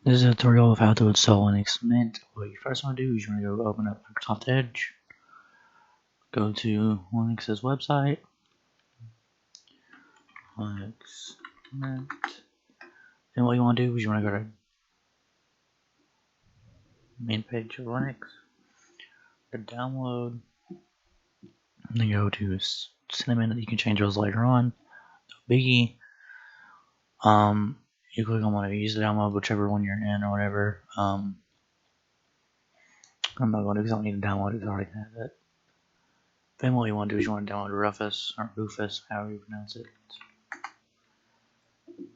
This is a tutorial of how to install Linux Mint. What you first want to do is you want to go open up Microsoft Edge, go to Linux's website, Linux Mint, and what you want to do is you want to go to main page of Linux, go to download, and then go to cinnamon. You can change those later on. No biggie. You click on one of these to download whichever one you're in or whatever. I'm not going to because I don't need to download it because I already have it. Then what you want to do is you want to download Rufus, or Rufus, however you pronounce it.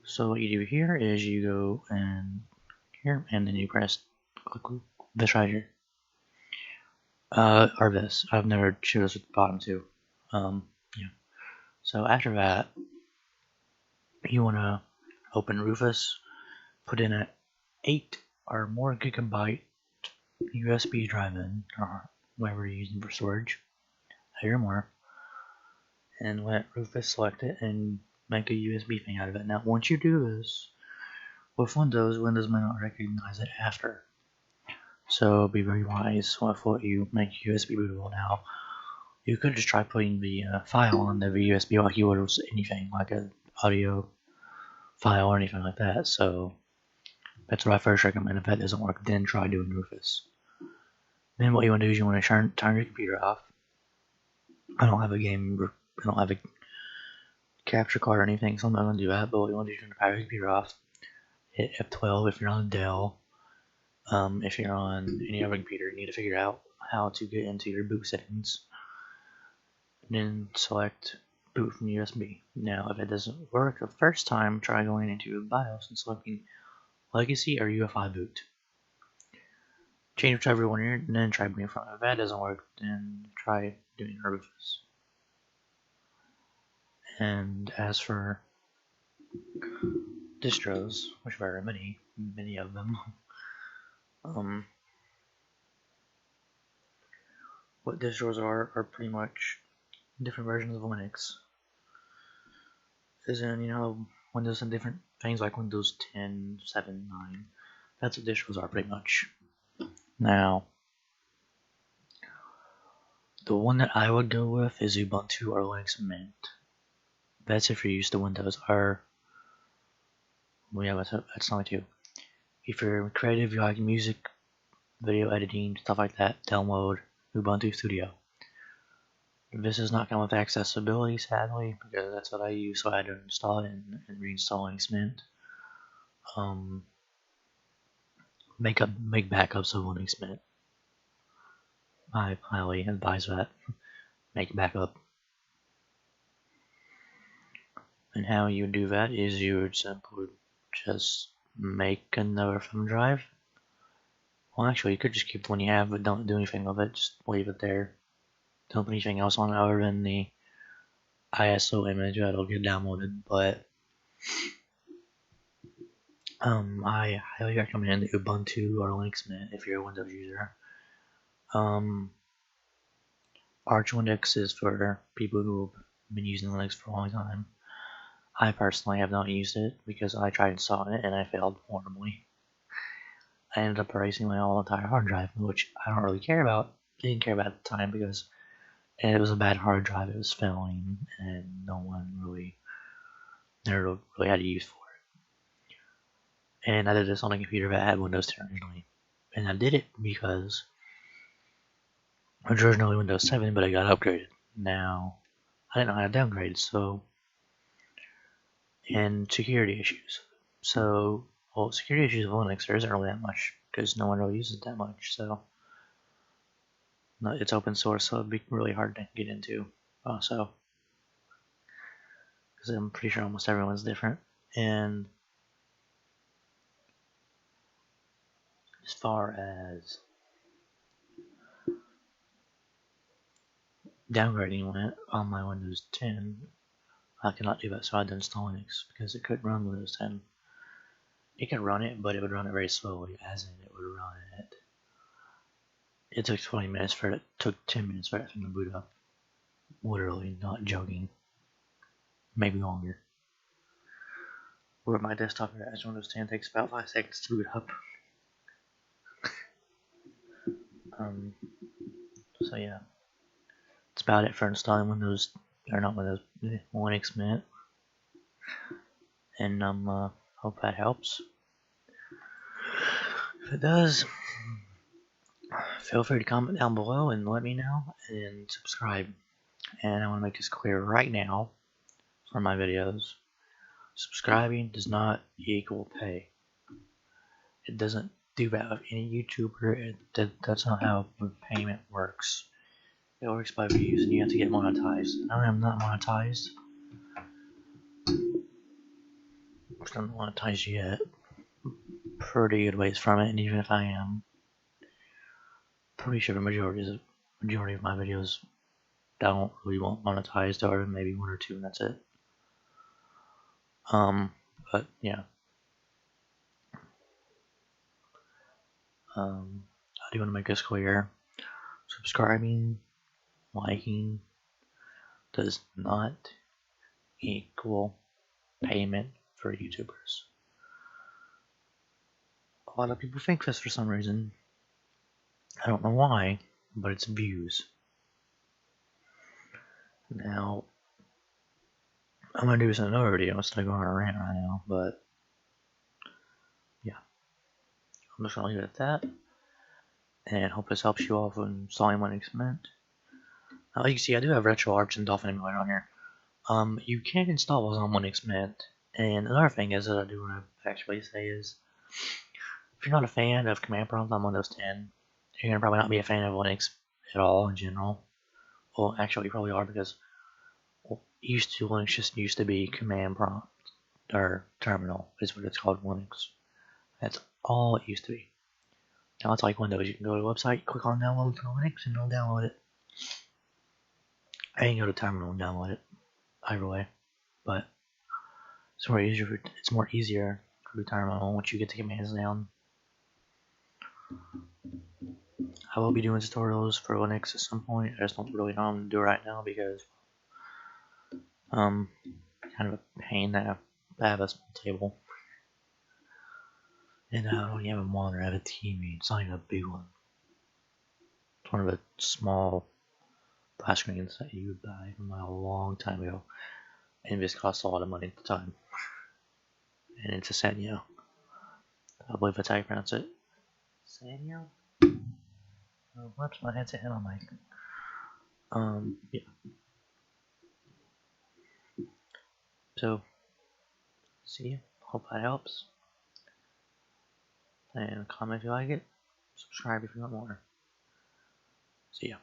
So what you do here is you go and here, and then you press click this right here. Or this. I've never chosen with the bottom two. Yeah. So after that, you want to open Rufus, put in an 8 or more gigabyte USB drive in, or whatever you're using for storage, 8 or more, and let Rufus select it and make a USB thing out of it. Now, once you do this, with Windows may not recognize it after. So be very wise with what you make USB bootable now. You could just try putting the file on the USB like you would with anything, like an audio file or anything like that. So that's what I first recommend. If that doesn't work, then try doing Rufus. Then what you want to do is you want to turn your computer off. I don't have a capture card or anything, so I'm not going to do that. But what you want to do is turn the power of your computer off. Hit F12 if you're on a Dell. If you're on any other computer, you need to figure out how to get into your boot settings. And then select boot from USB. Now, if it doesn't work the first time, try going into your BIOS and selecting Legacy or UEFI boot. Change whichever one you're in, and then try booting from. If that doesn't work, then try doing Rufus. And as for distros, which are very many of them, what distros are pretty much different versions of Linux. As in, Windows and different things like Windows 10, 7, 9. That's what distros are pretty much. Now, the one that I would go with is Ubuntu or Linux Mint. That's if you're used to Windows. That's only two. If you're creative, you like music, video editing, stuff like that, download Ubuntu Studio. This does not come with accessibility, sadly, because that's what I use, so I had to install it and reinstall Linux Mint. Make backups of Linux Mint. I highly advise that. Make backup. And how you would do that is you would simply just make another thumb drive. Well, actually, you could just keep the one you have, but don't do anything with it. Just leave it there. Don't put anything else on it other than the ISO image that'll get downloaded. But I highly recommend Ubuntu or Linux Mint if you're a Windows user. Arch Linux is for people who have been using Linux for a long time. I personally have not used it because I tried installing it and I failed horribly. I ended up erasing my whole entire hard drive, which I don't really care about. Didn't care about at the time because it was a bad hard drive. It was failing, and no one never really had a use for it. And I did this on a computer that had Windows 10 originally, and I did it because it was originally Windows 7, but it got upgraded. Now I didn't know how to downgrade, and security issues. Security issues of Linux, there isn't really that much because no one really uses it that much. So it's open source, so it'd be really hard to get into. Also, because I'm pretty sure almost everyone's different. And as far as downgrading went on my Windows 10, I cannot do that, so I had to install Linux because it couldn't run Windows 10. It could run it, but it would run it very slowly, as in it would run it. It took 20 minutes for it. Took 10 minutes for that thing to boot up. Literally, not joking. Maybe longer. Or my desktop as Windows 10 takes about 5 seconds to boot up. So yeah, that's about it for installing Windows, or not Windows, Linux Mint. And hope that helps. If it does, feel free to comment down below and let me know, and subscribe. And I want to make this clear right now for my videos. Subscribing does not equal pay. It doesn't do that with any YouTuber. That's not how payment works. It works by views, and you have to get monetized. I am not monetized. I'm still not monetized yet. Pretty good ways from it, and even if I am, pretty sure the majority of my videos don't really want monetized, or maybe one or two, and that's it. But yeah. I do want to make this clear. Subscribing, liking does not equal payment for YouTubers. A lot of people think this for some reason. I don't know why, but it's views. Now, I'm going to do this in another video instead of going on a rant right now, but yeah. I'm just going to leave it at that, and hope this helps you all with installing Linux Mint. Now, you can see I do have RetroArch and Dolphin Emulator on here. You can install those on Linux Mint, and another thing is that I do want to actually say is, if you're not a fan of command prompts on Windows 10, you're going to probably not be a fan of Linux at all in general. Well, actually, you probably are, because Linux just used to be command prompt, or terminal is what it's called, Linux. That's all it used to be. Now it's like Windows. You can go to the website, click on download for Linux, and it'll download it. I can go to terminal and download it either way, but it's more easier for the terminal once you get the commands down. I will be doing tutorials for Linux at some point. I just don't really know how to do it right now because kind of a pain that I have a small table. And I don't even have a monitor, I have a TV. It's not even a big one. It's one of the small flat screens that you would buy from a long time ago. And this cost a lot of money at the time. And it's a Sanyo. I believe that's how you pronounce it. Sanyo? Oh, whoops, my headset hit on my yeah. So, see you. Hope that helps. And comment if you like it. Subscribe if you want more. See ya.